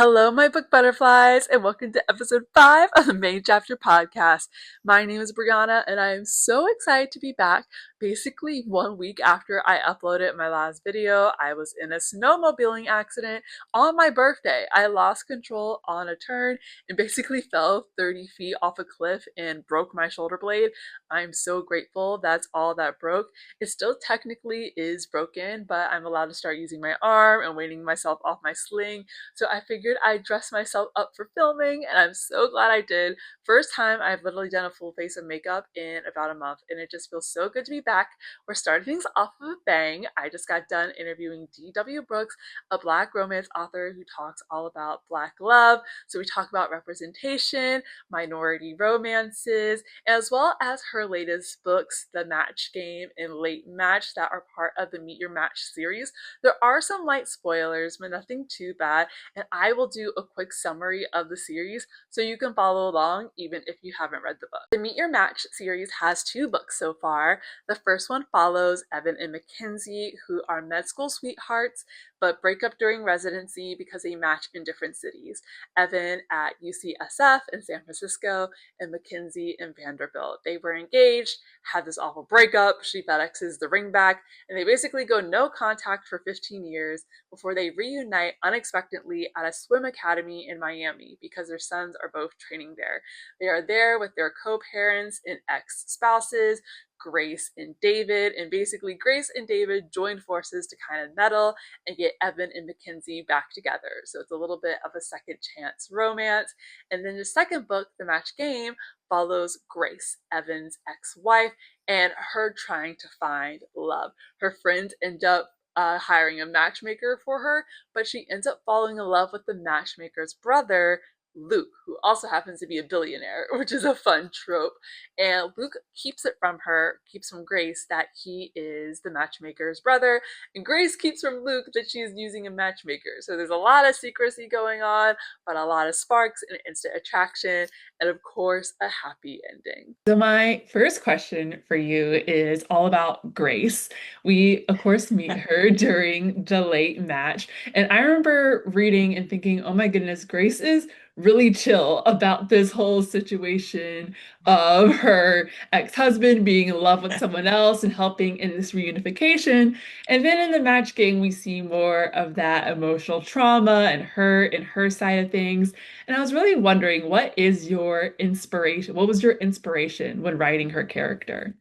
Hello, my book butterflies, and welcome to episode 5 of the Main Chapter podcast. My name is Brianna, and I am so excited to be back. Basically, 1 week after I uploaded my last video, I was in a snowmobiling accident on my birthday. I lost control on a turn and basically fell 30 feet off a cliff and broke my shoulder blade. I'm so grateful that's all that broke. It still technically is broken, but I'm allowed to start using my arm and weaning myself off my sling, so I figured I'd dress myself up for filming, and I'm so glad I did. First time I've literally done a full face of makeup in about a month, and it just feels so good to be back. We're starting things off with a bang. I just got done interviewing D.W. Brooks, a Black romance author who talks all about Black love. So we talk about representation, minority romances, as well as her latest books, The Match Game and Late Match, that are part of the Meet Your Match series. There are some light spoilers, but nothing too bad, and I will do a quick summary of the series so you can follow along even if you haven't read the book. The Meet Your Match series has 2 books so far. The first one follows Evan and Mackenzie, who are med school sweethearts but break up during residency because they match in different cities. Evan at UCSF in San Francisco and Mackenzie in Vanderbilt. They were engaged, had this awful breakup, she FedExes the ring back, and they basically go no contact for 15 years before they reunite unexpectedly at a swim academy in Miami because their sons are both training there. They are there with their co-parents and ex-spouses, Grace and David, and basically Grace and David join forces to kind of meddle and get Evan and Mackenzie back together. So it's a little bit of a second chance romance. And then the second book, The Match Game, follows Grace, Evan's ex-wife, and her trying to find love. Her friends end up hiring a matchmaker for her, but she ends up falling in love with the matchmaker's brother, Luke, who also happens to be a billionaire, which is a fun trope. And Luke keeps it from her, keeps from Grace that he is the matchmaker's brother, and Grace keeps from Luke that she is using a matchmaker. So there's a lot of secrecy going on, but a lot of sparks and instant attraction, and of course, a happy ending. So my first question for you is all about Grace. We, of course, meet her during the late match. And I remember reading and thinking, oh my goodness, Grace is really chill about this whole situation of her ex-husband being in love with someone else and helping in this reunification. And then in the match game, we see more of that emotional trauma and her side of things. And I was really wondering, what is your inspiration? What was your inspiration when writing her character?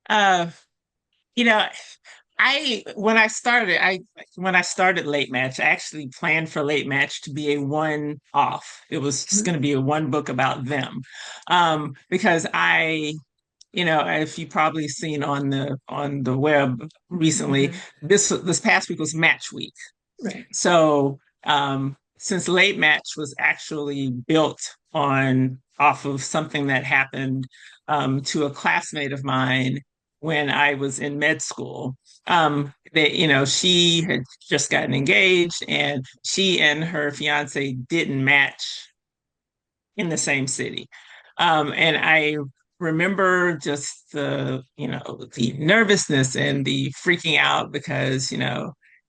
Uh, you know, I when I started, I when I started Late Match, I actually planned for Late Match to be a one-off. It was just going to be a one book about them. Because if you probably seen on the web recently, Mhm. this past week was Match Week. Right. So since Late Match was actually built on off of something that happened to a classmate of mine when I was in med school. She had just gotten engaged, and she and her fiance didn't match in the same city. And I remember just the nervousness and the freaking out because,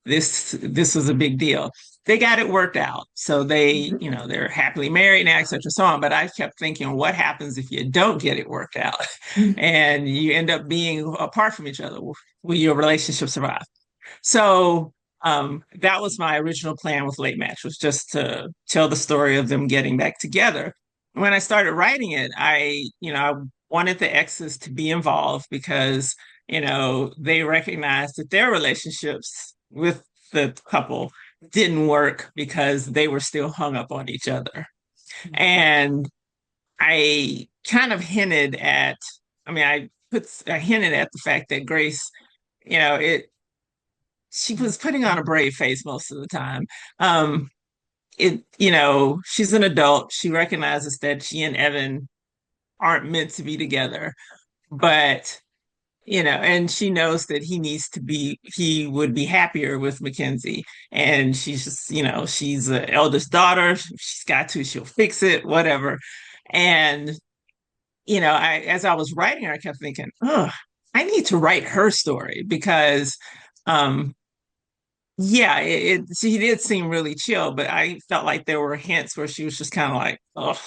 this was a big deal. They got it worked out. So Mhm. they're happily married now, et cetera, so on. But I kept thinking, what happens if you don't get it worked out and you end up being apart from each other? Will your relationship survive? So that was my original plan with Late Match, was just to tell the story of them getting back together. When I started writing it, I wanted the exes to be involved because, they recognized that their relationships with the couple didn't work because they were still hung up on each other. And I kind of hinted at, I hinted at the fact that Grace, it she was putting on a brave face most of the time. She's an adult. She recognizes that she and Evan aren't meant to be together, but and she knows that he would be happier with Mackenzie. And she's just, she's the eldest daughter. She's got to, she'll fix it, whatever. And, as I was writing her, I kept thinking, oh, I need to write her story because, um, yeah, she did seem really chill, but I felt like there were hints where she was just kind of like, oh,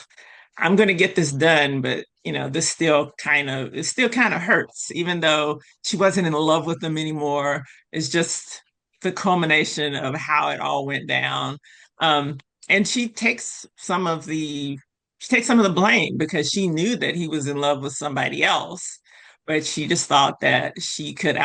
I'm going to get this done, but this still kind of hurts, even though she wasn't in love with them anymore. It's just the culmination of how it all went down. Um, and she takes some of the blame because she knew that he was in love with somebody else, but she just thought that she could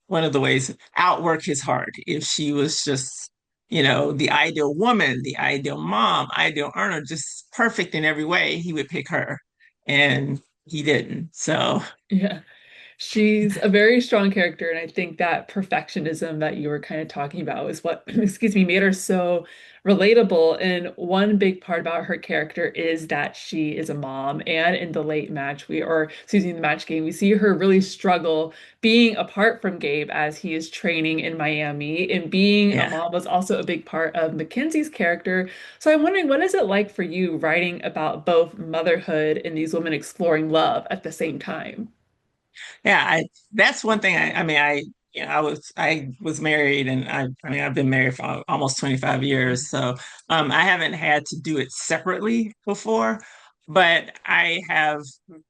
one of the ways outwork his heart if she was just the ideal woman, the ideal mom, ideal earner, just perfect in every way, he would pick her, and he didn't. So Yeah. She's a very strong character, and I think that perfectionism that you were kind of talking about is what, excuse me, made her so relatable. And one big part about her character is that she is a mom. And in the late match, or excuse me, the match game, we see her really struggle being apart from Gabe as he is training in Miami. And being a yeah. mom was also a big part of Mackenzie's character. So I'm wondering, what is it like for you writing about both motherhood and these women exploring love at the same time? Yeah, that's one thing. I was married, and I've been married for almost 25 years, so I haven't had to do it separately before, but I have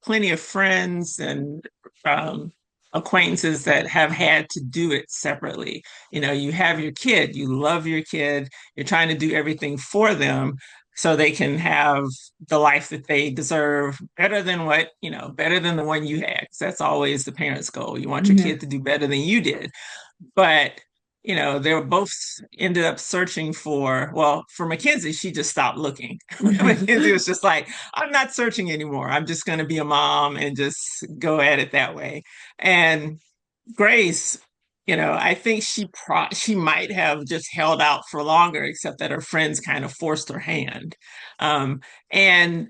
plenty of friends and um, acquaintances that have had to do it separately. You have your kid, you love your kid, you're trying to do everything for them so they can have the life that they deserve, better than the one you had. 'Cause that's always the parents' goal. You want your Yeah. kid to do better than you did. But, they were both ended up searching for Mackenzie, she just stopped looking. Mackenzie was just like, I'm not searching anymore. I'm just going to be a mom and just go at it that way. And Grace, I think she might have just held out for longer, except that her friends kind of forced her hand. And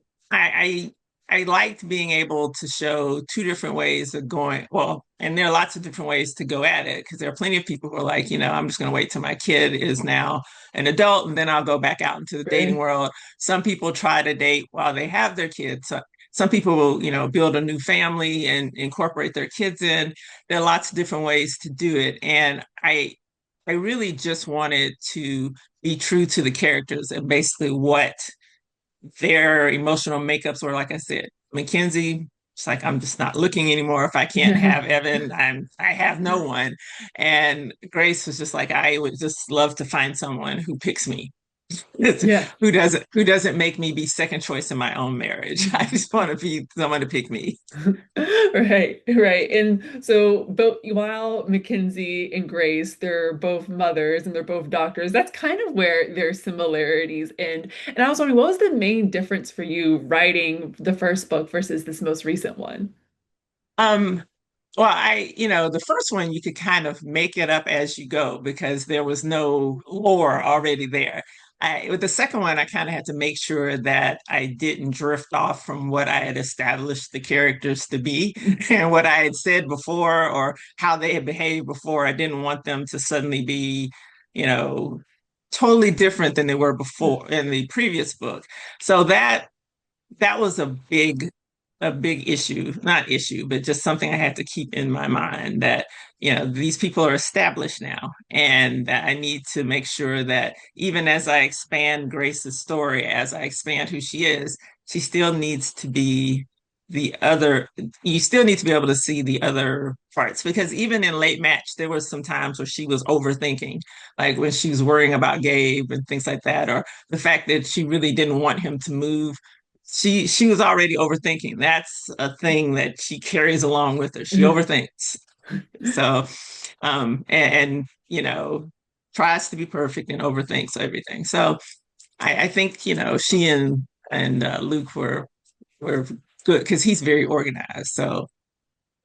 I liked being able to show two different ways of going. Well, and there are lots of different ways to go at it because there are plenty of people who are like, I'm just going to wait till my kid is now an adult and then I'll go back out into the dating Right. world. Some people try to date while they have their kids. Some people will, build a new family and incorporate their kids in. There are lots of different ways to do it. And I really just wanted to be true to the characters and basically what their emotional makeups were. Like I said, Mackenzie, it's like, I'm just not looking anymore. If I can't have Evan, I have no one. And Grace was just like, I would just love to find someone who picks me. Yeah. Who doesn't make me be second choice in my own marriage. I just want to be someone to pick me. Right, right. And so both while Mackenzie and Grace, they're both mothers and they're both doctors, that's kind of where their similarities end. And I was wondering, what was the main difference for you writing the first book versus this most recent one? Um, well, the first one you could kind of make it up as you go because there was no lore already there. With the second one, I kind of had to make sure that I didn't drift off from what I had established the characters to be and what I had said before or how they had behaved before. I didn't want them to suddenly be, you know, totally different than they were before in the previous book. So that was a big issue, not issue, but just something I had to keep in my mind that, these people are established now and that I need to make sure that even as I expand Grace's story, as I expand who she is, she still needs to be the other, you still need to be able to see the other parts because even in late match, there was some times where she was overthinking, like when she was worrying about Gabe and things like that, or the fact that she really didn't want him to move. She was already overthinking. That's a thing that she carries along with her. She overthinks. So and tries to be perfect and overthinks everything. So I think she and Luke were good because he's very organized. So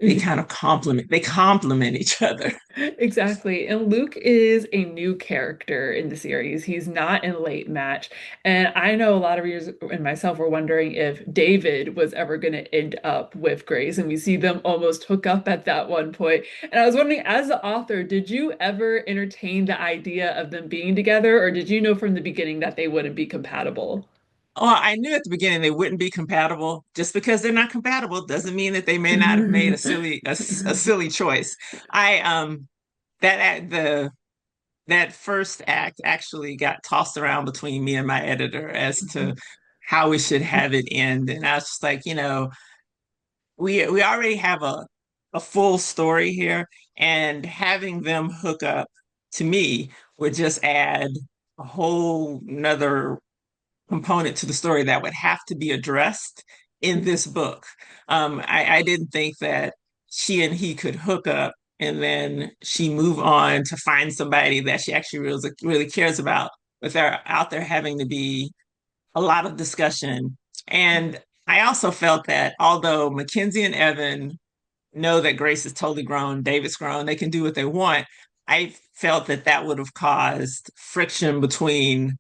they complement each other. Exactly. And Luke is a new character in the series. He's not in late match. And I know a lot of readers and myself were wondering if David was ever going to end up with Grace. And we see them almost hook up at that one point. And I was wondering, as the author, did you ever entertain the idea of them being together, or did you know from the beginning that they wouldn't be compatible? Oh, I knew at the beginning they wouldn't be compatible. Just because they're not compatible doesn't mean that they may not have made a silly choice. I that the that first act actually got tossed around between me and my editor as to how we should have it end. And I was just like, we already have a full story here, and having them hook up to me would just add a whole nother component to the story that would have to be addressed in this book. I didn't think that she and he could hook up and then she move on to find somebody that she actually really cares about without there having to be a lot of discussion. And I also felt that although Mackenzie and Evan know that Grace is totally grown, David's grown, they can do what they want, I felt that that would have caused friction between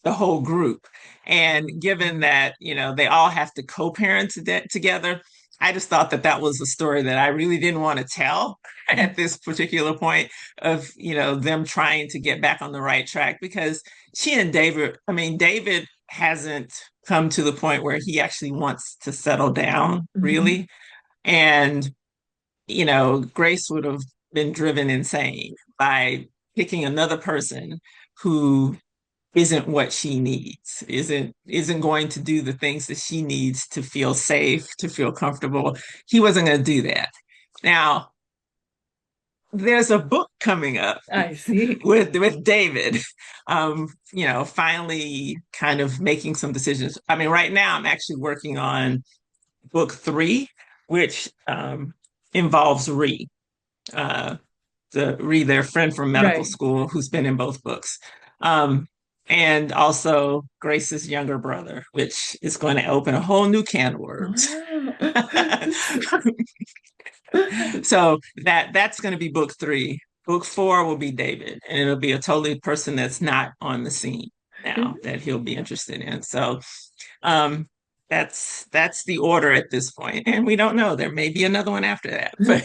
the whole group. And given that, they all have to co-parent together, I just thought that that was a story that I really didn't want to tell at this particular point of, them trying to get back on the right track because she and David, I mean, David hasn't come to the point where he actually wants to settle down, Mhm. really. And, Grace would have been driven insane by picking another person who isn't what she needs, isn't going to do the things that she needs to feel safe, to feel comfortable. He wasn't going to do that. Now, there's a book coming up I see. with David, finally kind of making some decisions. I mean, right now I'm actually working on book three, which involves Ree. Uh, their friend from medical Right. school who's been in both books. Um, and also Grace's younger brother, which is going to open a whole new can of worms. Oh. So that's going to be book three. Book four will be David, and it'll be a totally person that's not on the scene now that he'll be interested in. So um, that's the order at this point, and we don't know. There may be another one after that, but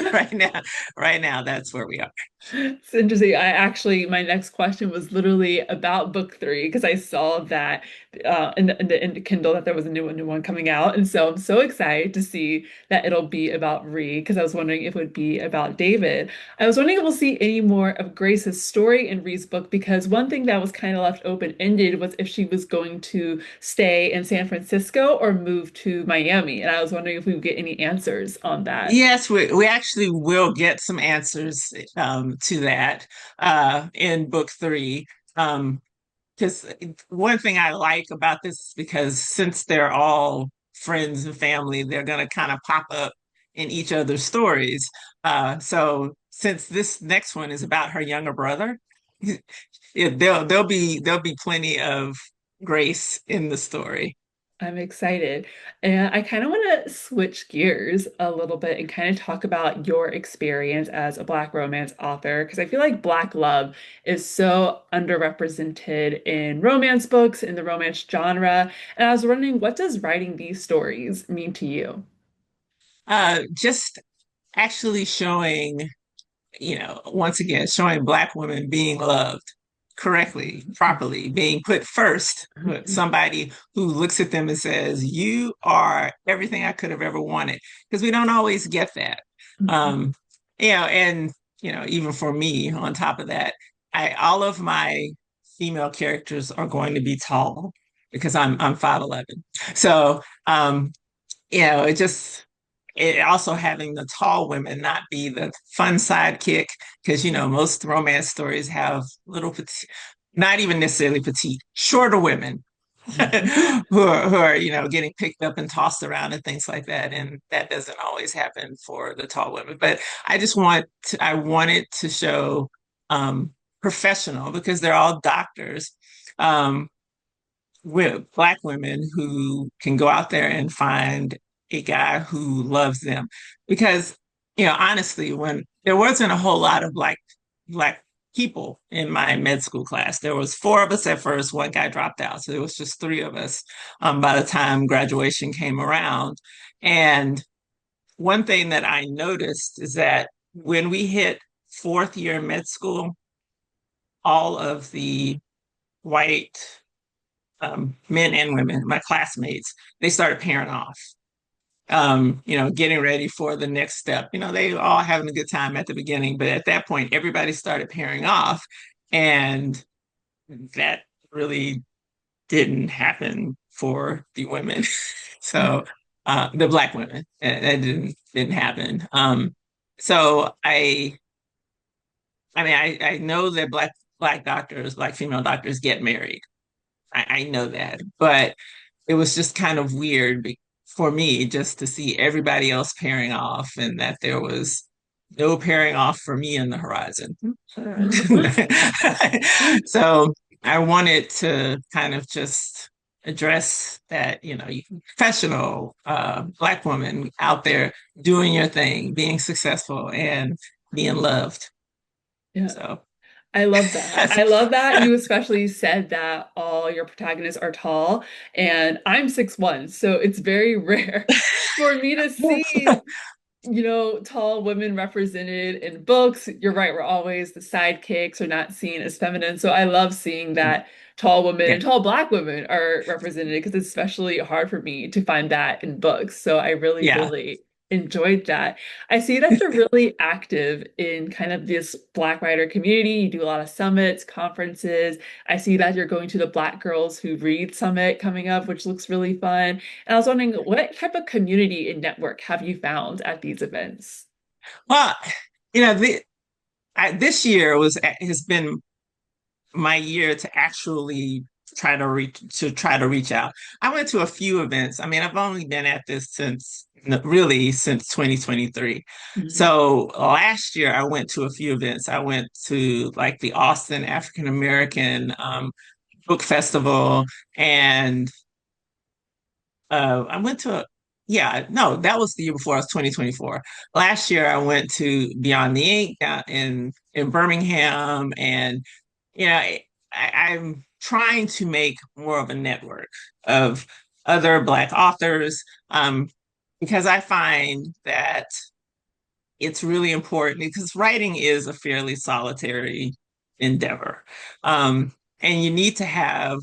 right now, that's where we are. It's interesting. My next question was literally about book three because I saw that in the Kindle that there was a new one coming out, and so I'm so excited to see that it'll be about Ree because I was wondering if it would be about David. I was wondering if we'll see any more of Grace's story in Ree's book because one thing that was kind of left open-ended was if she was going to stay in San Francisco or move to Miami, and I was wondering if we would get any answers on that. Yes, we actually will get some answers to that in book three. Because one thing I like about this is because since they're all friends and family, they're going to kind of pop up in each other's stories. So since this next one is about her younger brother, there'll be plenty of Grace in the story. I'm excited. And I kind of want to switch gears a little bit and kind of talk about your experience as a Black romance author, because I feel like Black love is so underrepresented in romance books, in the romance genre. And I was wondering, what does writing these stories mean to you? Just actually showing once again, showing Black women being loved correctly, properly, being put first, with somebody who looks at them and says, "You are everything I could have ever wanted." Because we don't always get that. Um, and even for me, on top of that, all of my female characters are going to be tall because I'm 5'11". So it just it also having the tall women not be the fun sidekick because most romance stories have little petite, not even necessarily petite, shorter women who are getting picked up and tossed around and things like that, and that doesn't always happen for the tall women. But I wanted to show um, professional because they're all doctors. Um, with Black women who can go out there and find a guy who loves them. Because, honestly, when there wasn't a whole lot of black people in my med school class, there was four of us at first, one guy dropped out. So there was just three of us by the time graduation came around. And one thing that I noticed is that when we hit fourth year med school, all of the white men and women, my classmates, they started pairing off, getting ready for the next step. They all having a good time at the beginning, but at that point, everybody started pairing off. And that really didn't happen for the women. So the black women, that didn't happen. So I mean, I know that black doctors, black female doctors get married. I know that, but it was just kind of weird for me just to see everybody else pairing off, and that there was no pairing off for me in the horizon. So I wanted to kind of just address that, you professional black woman out there doing your thing, being successful and being loved. Yeah. So I love that. I love that you especially said that all your protagonists are tall, and I'm 6'1", so it's very rare for me to see tall women represented in books. You're right, we're always the sidekicks or not seen as feminine. So I love seeing that tall women yeah, and tall black women are represented because it's especially hard for me to find that in books. So I really, yeah. really enjoyed that. I see that you're really active in kind of this Black writer community. You do a lot of summits, conferences. I see that you're going to the Black Girls Who Read Summit coming up, which looks really fun. And I was wondering, what type of community and network have you found at these events? Well, you know, this year has been my year to actually try to reach out. I went to a few events. I mean, I've only been at this since 2023. Mhm. So last year I went to a few events. I went to like the Austin African American Book Festival, and I went to, yeah, no, that was the year before. It was 2024. Last year, I went to Beyond the Ink down in Birmingham, and I'm trying to make more of a network of other Black authors, because I find that it's really important because writing is a fairly solitary endeavor, and you need to have,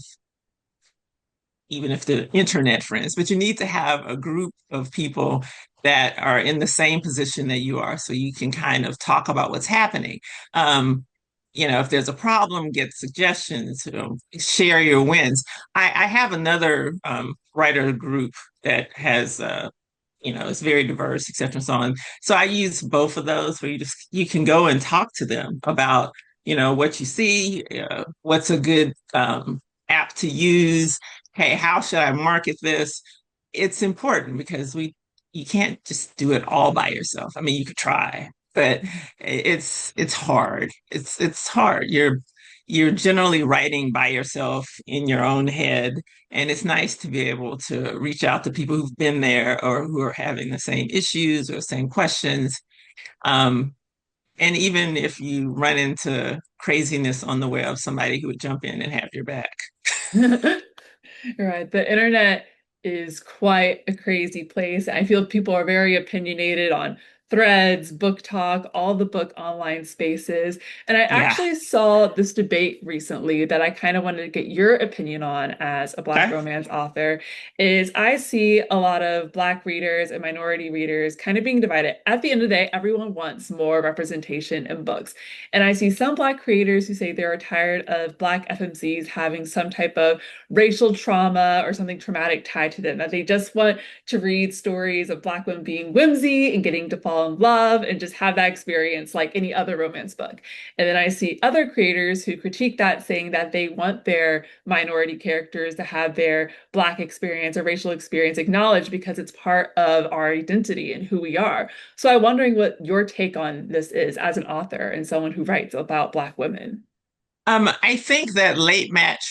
even if the internet friends, but you need to have a group of people that are in the same position that you are so you can kind of talk about what's happening. If there's a problem, get suggestions, share your wins. I have another writer group that has it's very diverse, et cetera, and so on. So I use both of those where you can go and talk to them about, what you see, what's a good app to use. Hey, how should I market this? It's important because you can't just do it all by yourself. I mean, you could try, but it's hard. It's hard. You're generally writing by yourself in your own head, and it's nice to be able to reach out to people who've been there or who are having the same issues or same questions. Um, and even if you run into craziness on the web, somebody who would jump in and have your back. Right. The internet is quite a crazy place. I feel people are very opinionated on threads, book talk, all the book online spaces. And I Yeah. actually saw this debate recently that I kind of wanted to get your opinion on as a Black Okay. romance author. Is I see a lot of Black readers and minority readers kind of being divided. At the end of the day, everyone wants more representation in books. And I see some Black creators who say they're tired of Black FMCs having some type of racial trauma or something traumatic tied to them, that they just want to read stories of Black women being whimsy and getting to fall in love and just have that experience like any other romance book. And then I see other creators who critique that, saying that they want their minority characters to have their Black experience or racial experience acknowledged because it's part of our identity and who we are. So I'm wondering what your take on this is as an author and someone who writes about Black women. I think that late match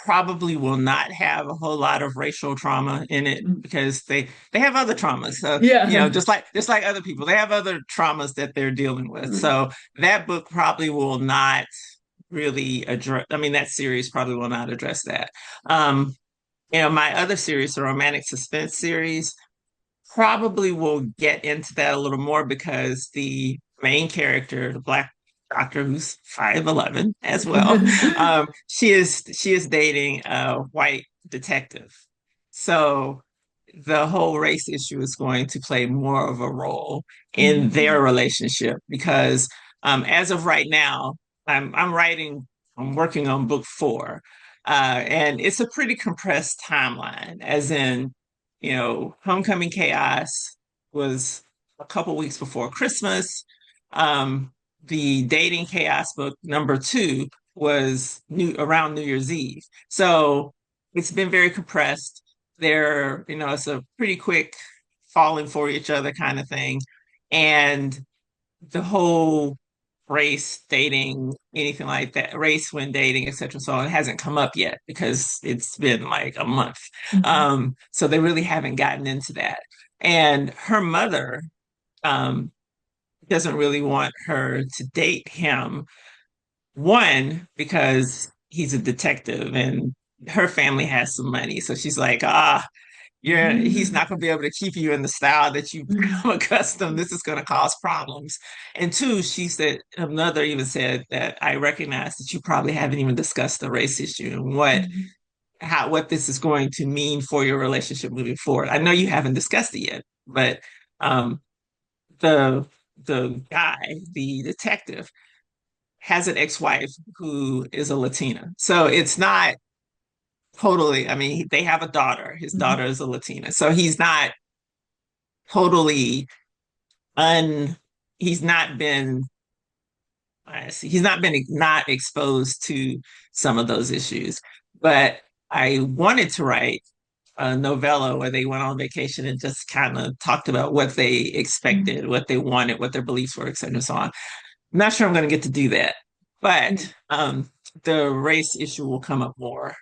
probably will not have a whole lot of racial trauma in it Mm. because they have other traumas. So, Yeah. just like other people, they have other traumas that they're dealing with. So that book probably will not really address, I mean, that series probably will not address that. Um, my other series, the romantic suspense series, probably will get into that a little more because the main character, the black doctor who's 5'11" as well, she is dating a white detective. So the whole race issue is going to play more of a role in their relationship because as of right now, I'm writing I'm working on book four. And it's a pretty compressed timeline, as in, Homecoming Chaos was a couple weeks before Christmas. Um, the Dating Chaos book number two was around New Year's Eve. So it's been very compressed. It's a pretty quick falling for each other kind of thing. And the whole race dating, anything like that, race when dating, etc. So it hasn't come up yet because it's been like a month. Mhm. So they really haven't gotten into that. And her mother um, doesn't really want her to date him. One, because he's a detective and her family has some money. So she's like, he's not going to be able to keep you in the style that you've become accustomed. This is going to cause problems. And two, she said, another even said that I recognize that you probably haven't even discussed the race issue and what this is going to mean for your relationship moving forward. I know you haven't discussed it yet, but um, the the guy, the detective, has an ex-wife who is a Latina. So it's not totally, I mean, they have a daughter. His daughter is a Latina. So totally un he's not been he's not been not exposed to some of those issues. But I wanted to write a novella where they went on vacation and just kind of talked about what they expected, what they wanted, what their beliefs were, et cetera, and so on. I'm not sure I'm going to get to do that, but the race issue will come up more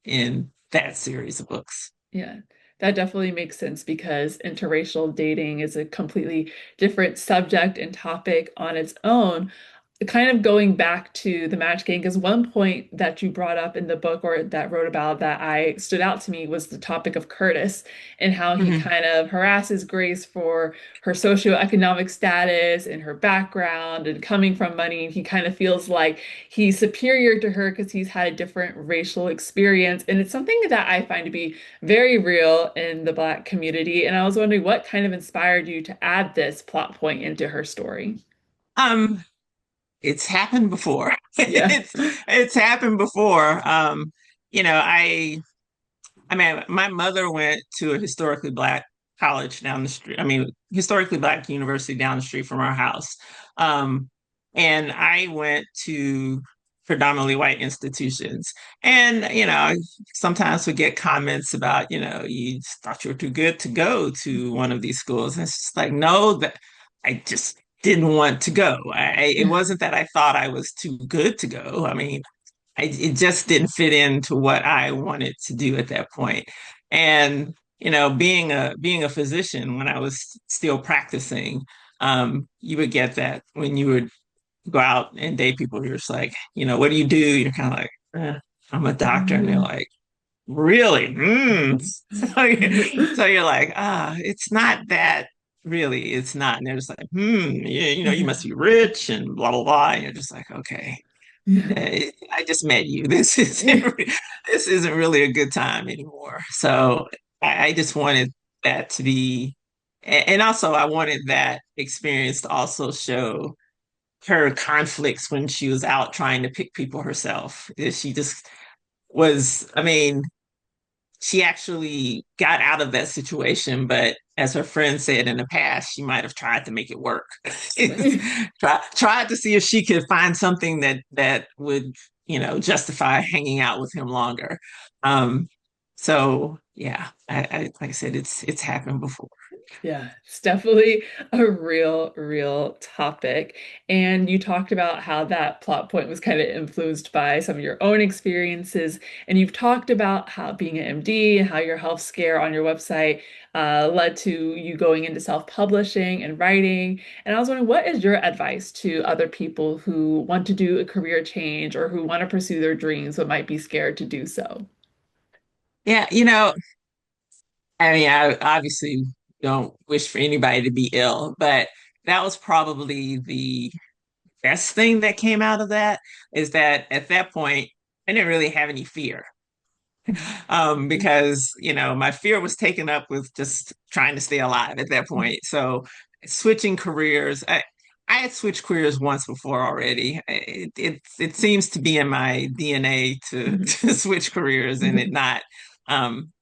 in that series of books. Yeah, that definitely makes sense because interracial dating is a completely different subject and topic on its own. Kind of going back to the match game, because one point that you brought up in the book or that wrote about that I stood out to me was the topic of Curtis and how he Mhm. kind of harasses Grace for her socioeconomic status and her background and coming from money. And he kind of feels like he's superior to her because he's had a different racial experience. And it's something that I find to be very real in the Black community. And I was wondering what kind of inspired you to add this plot point into her story. Um, it's happened before. Yeah. It's happened before. You know, I mean, my mother went to a historically Black college down the street. I mean, historically Black university down the street from our house. Um, and I went to predominantly white institutions. And, sometimes we get comments about, you thought you were too good to go to one of these schools. And it's just like, no, that I just didn't want to go. It wasn't that I thought I was too good to go. I mean, it just didn't fit into what I wanted to do at that point. And being a physician when I was still practicing, you would get that when you would go out and date people. You're just like, what do you do? You're kind of like, I'm a doctor, and they're like, really? Mm. So you're like, it's not that. Really, it's not. And they're just like, you must be rich and blah blah blah. And you're just like, okay, I just met you. This isn't really a good time anymore. So I just wanted that to be, and also I wanted that experience to also show her conflicts when she was out trying to pick people herself. She just was, I mean, she actually got out of that situation, but as her friend said in the past, she might have tried to make it work. Tried to see if she could find something that would, justify hanging out with him longer. Um, so yeah, I like I said, it's happened before. Yeah, it's definitely a real topic. And you talked about how that plot point was kind of influenced by some of your own experiences. And you've talked about how being an MD and how your health scare on your website led to you going into self-publishing and writing. And I was wondering, what is your advice to other people who want to do a career change or who want to pursue their dreams but might be scared to do so? Yeah, I mean, I obviously don't wish for anybody to be ill, but that was probably the best thing that came out of that is that at that point, I didn't really have any fear. Because, my fear was taken up with just trying to stay alive at that point. So switching careers, I had switched careers once before already. It seems to be in my DNA to Mhm. to switch careers and it not. Um,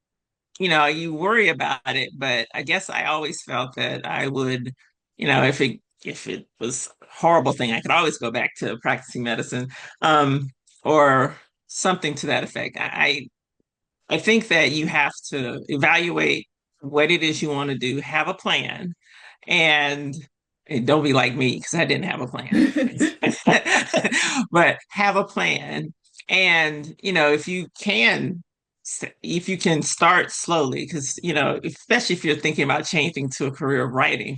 you worry about it, but I guess I always felt that I would, if it was a horrible thing, I could always go back to practicing medicine, or something to that effect. I think that you have to evaluate what it is you want to do, have a plan, and, and don't be like me because I didn't have a plan. But have a plan. And, if you can start slowly, because, especially if you're thinking about changing to a career of writing,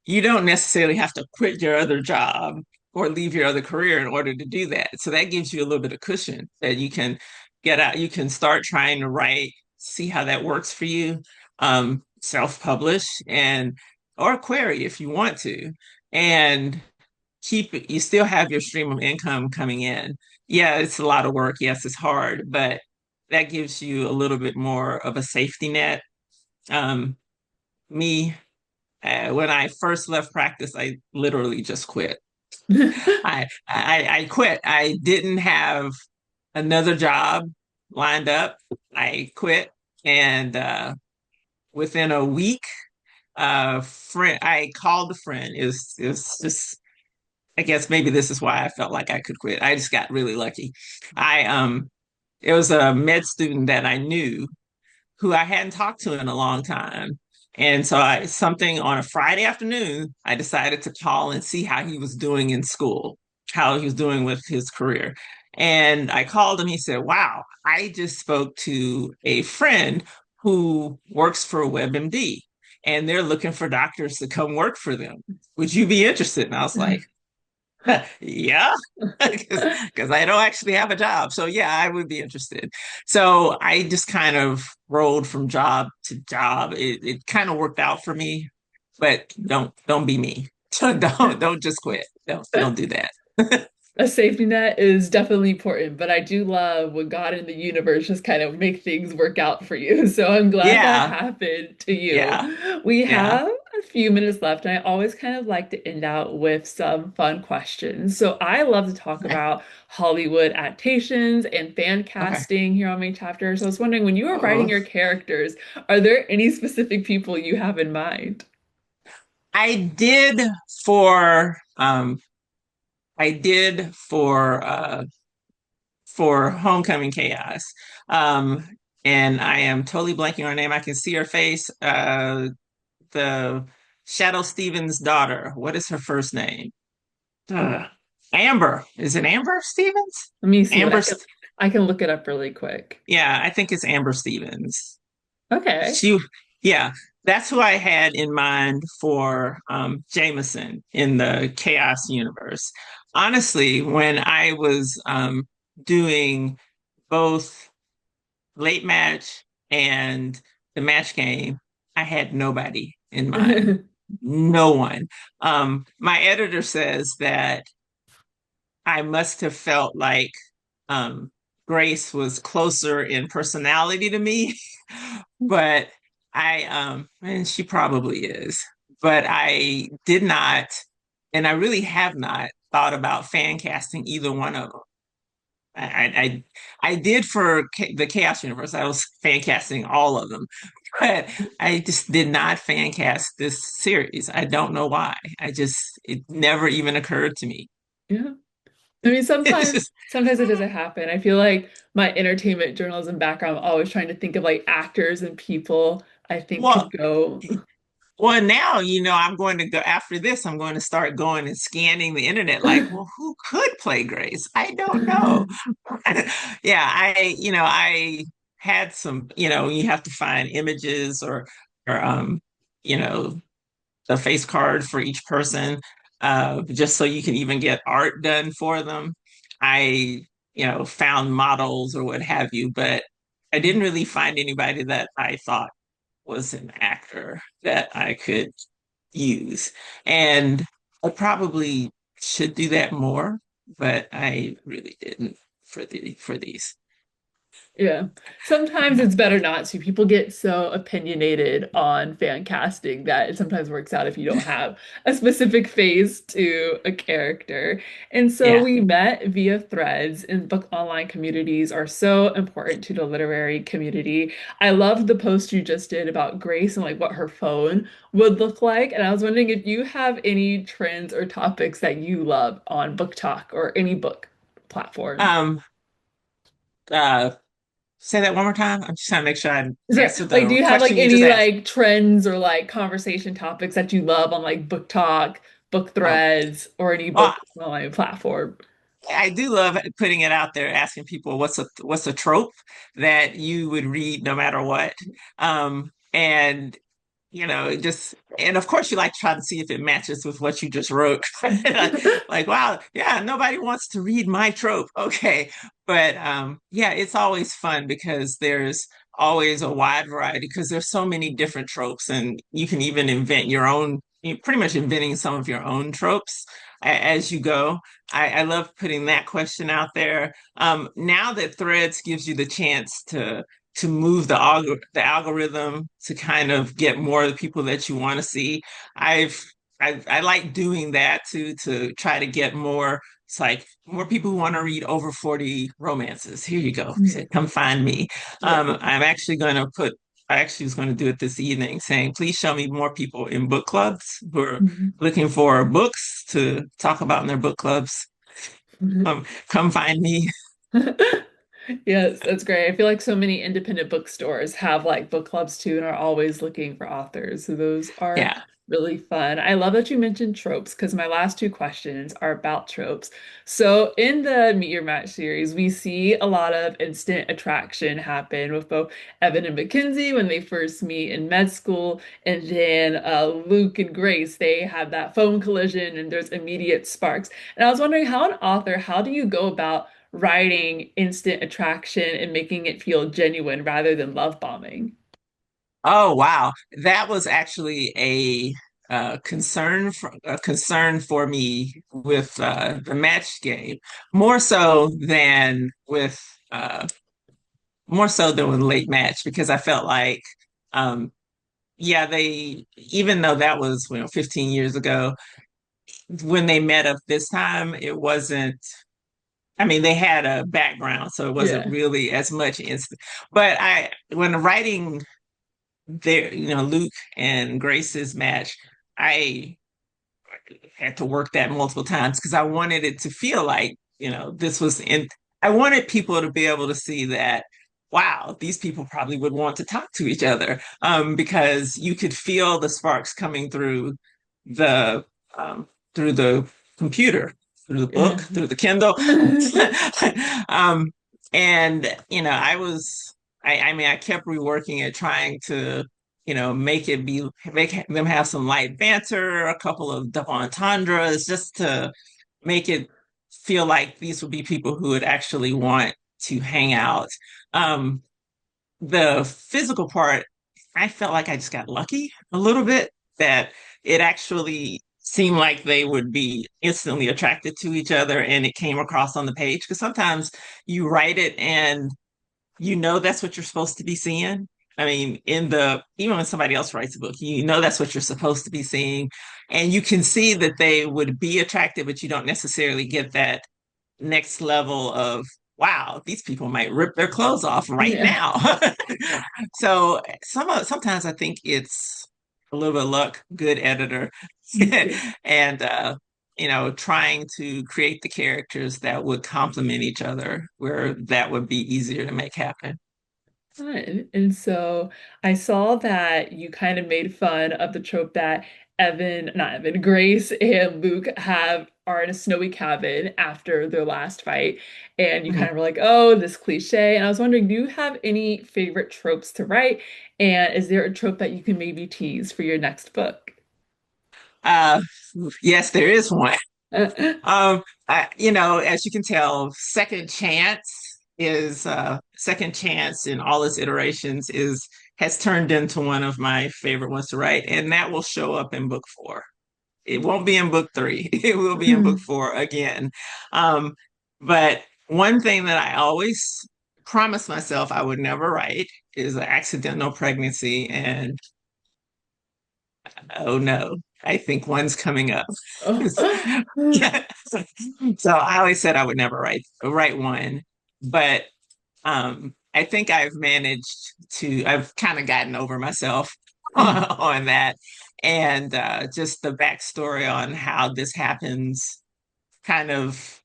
you don't necessarily have to quit your other job or leave your other career in order to do that. So that gives you a little bit of cushion that you can get out. You can start trying to write, see how that works for you, self-publish and or query if you want to, and keep it. You still have your stream of income coming in. Yeah, it's a lot of work. Yes, it's hard, but that gives you a little bit more of a safety net. Um, me, when I first left practice, I literally just quit. I quit. I didn't have another job lined up. I quit, and within a week, friend, I called a friend. It was just, I guess maybe this is why I felt like I could quit. I just got really lucky. I It was a med student that I knew who I hadn't talked to in a long time. And so something on a Friday afternoon, I decided to call and see how he was doing in school, how he was doing with his career. And I called him. He said, "Wow, I just spoke to a friend who works for WebMD and they're looking for doctors to come work for them. Would you be interested?" And I was like, yeah, because I don't actually have a job. So yeah, I would be interested. So I just kind of rolled from job to job. It kind of worked out for me, but don't be me. Don't just quit. Don't do that. A safety net is definitely important, but I do love when God and the universe just kind of make things work out for you. So I'm glad that Yeah, happened to you. yeah, We yeah. have a few minutes left, and I always kind of like to end out with some fun questions. So I love to talk Okay, about Hollywood adaptations and fan okay. casting here on my chapter. So I was wondering, when you were writing Oh, your characters, are there any specific people you have in mind? I did for I did for Homecoming Chaos. Um, and I am totally blanking on her name. I can see her face. The Shadow Stevens' daughter. What is her first name? Ugh. Amber. Is it Amber Stevens? Let me see what Amber. I can look it up really quick. Yeah, I think it's Amber Stevens. Okay. She, yeah, that's who I had in mind for Jameson in the Chaos universe. Honestly, when I was doing both late match and the match game, I had nobody in mind. No one. My editor says that I must have felt like um, Grace was closer in personality to me, but and she probably is, but I did not, and I really have not thought about fan casting either one of them. I did for the Chaos Universe. I was fan casting all of them, but I just did not fan cast this series. I don't know why. It never even occurred to me. Yeah. I mean, It's sometimes just, sometimes it doesn't happen. I feel like my entertainment journalism background, I'm always trying to think of like actors and people I think well, could go. well, now, I'm going to go after this. I'm going to start going and scanning the internet like, well, who could play Grace? I don't know. Yeah, I had some, you have to find images or you know, the face card for each person, just so you can even get art done for them. I, found models or what have you, but I didn't really find anybody that I thought was an actor that I could use. And I probably should do that more, but I really didn't for these. Yeah. Sometimes it's better not to. People get so opinionated on fan casting that it sometimes works out if you don't have a specific phase to a character. And so Yeah. we met via threads, and book online communities are so important to the literary community. I loved the post you just did about Grace and like what her phone would look like. And I was wondering if you have any trends or topics that you love on Book Talk or any book platform. Um, uh, Say that one more time. I'm just trying to make sure I So, answered like, do the you have like question you just any asked. like trends or like conversation topics that you love on like Book Talk, Book Oh, Threads, or any well, book online platform? I do love putting it out there, asking people what's a trope that you would read no matter what. And just and of course you like to try to see if it matches with what you just wrote. Like, wow, yeah, nobody wants to read my trope. Okay. But yeah, it's always fun because there's always a wide variety because there's so many different tropes and you can even invent your own, you're pretty much inventing some of your own tropes as you go. I love putting that question out there. Now that Threads gives you the chance to move the algorithm to kind of get more of the people that you want to see. I've I like doing that to try to get more. It's like more people who want to read over 40 romances. Here you go. Mhm. Come find me. Yeah. I'm actually going to put. I actually was going to do it this evening, saying, please show me more people in book clubs who are Mhm. looking for books to talk about in their book clubs. Come find me. Yes, that's great. I feel like so many independent bookstores have like book clubs too and are always looking for authors. So those are Yeah. really fun. I love that you mentioned tropes because my last two questions are about tropes. So in the Meet Your Match series, we see a lot of instant attraction happen with both Evan and Mackenzie when they first meet in med school, and then Luke and Grace, they have that phone collision and there's immediate sparks. And I was wondering, how an author, how do you go about writing instant attraction and making it feel genuine rather than love bombing? Oh wow, that was actually a concern for me with the match game, more so than with more so than with late match because I felt like um, yeah, they, even though that was 15 years ago when they met up this time, it wasn't. I mean, they had a background, so it wasn't Yeah. really as much instant. But when writing Luke and Grace's match, I had to work that multiple times because I wanted it to feel like, this was in, I wanted people to be able to see that, wow, these people probably would want to talk to each other. Because you could feel the sparks coming the, through the computer, through the book, Yeah. through the Kindle. um, and, I mean, I kept reworking it, trying to make them have some light banter, a couple of double entendres, just to make it feel like these would be people who would actually want to hang out. Um, the physical part, I felt like I just got lucky a little bit that it actually seemed like they would be instantly attracted to each other and it came across on the page. Because sometimes you write it and that's what you're supposed to be seeing. I mean, even when somebody else writes a book, that's what you're supposed to be seeing. And you can see that they would be attracted, but you don't necessarily get that next level of, wow, these people might rip their clothes off right Yeah. now. So sometimes I think it's a little bit of luck, good editor, and trying to create the characters that would complement each other, where that would be easier to make happen. Fun. And so I saw that you kind of made fun of the trope that not Evan, Grace and Luke are in a snowy cabin after their last fight. And you kind Mhm. of were like, oh, this cliche. And I was wondering, do you have any favorite tropes to write? And is there a trope that you can maybe tease for your next book? Uh, yes, there is one. As you can tell, second chance in all its iterations has turned into one of my favorite ones to write, and that will show up in book four. It won't be in book three. It will be in book four again. Um, but one thing that I always promised myself I would never write is an accidental pregnancy. And oh no, I think one's coming up. Oh. Yeah. So I always said I would never write one. But I think I've kind of gotten over myself on that. And just the backstory on how this happens kind of,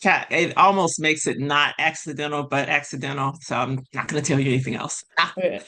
it almost makes it not accidental, but accidental. So I'm not going to tell you anything else. Okay.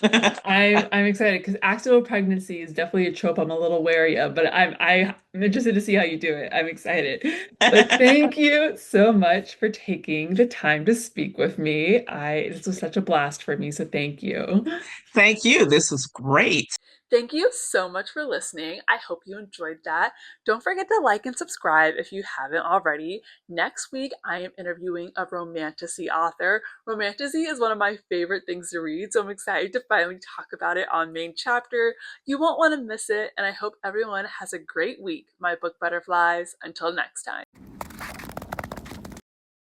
I'm excited because accidental pregnancy is definitely a trope I'm a little wary of, but I'm interested to see how you do it. I'm excited. But thank you so much for taking the time to speak with me. I This was such a blast for me, so thank you. Thank you. This was great. Thank you so much for listening. I hope you enjoyed that. Don't forget to like and subscribe if you haven't already. Next week, I am interviewing a romantasy author. Romantasy is one of my favorite things to read, so I'm excited to finally talk about it on Main Chapter. You won't want to miss it, and I hope everyone has a great week, my book butterflies. Until next time.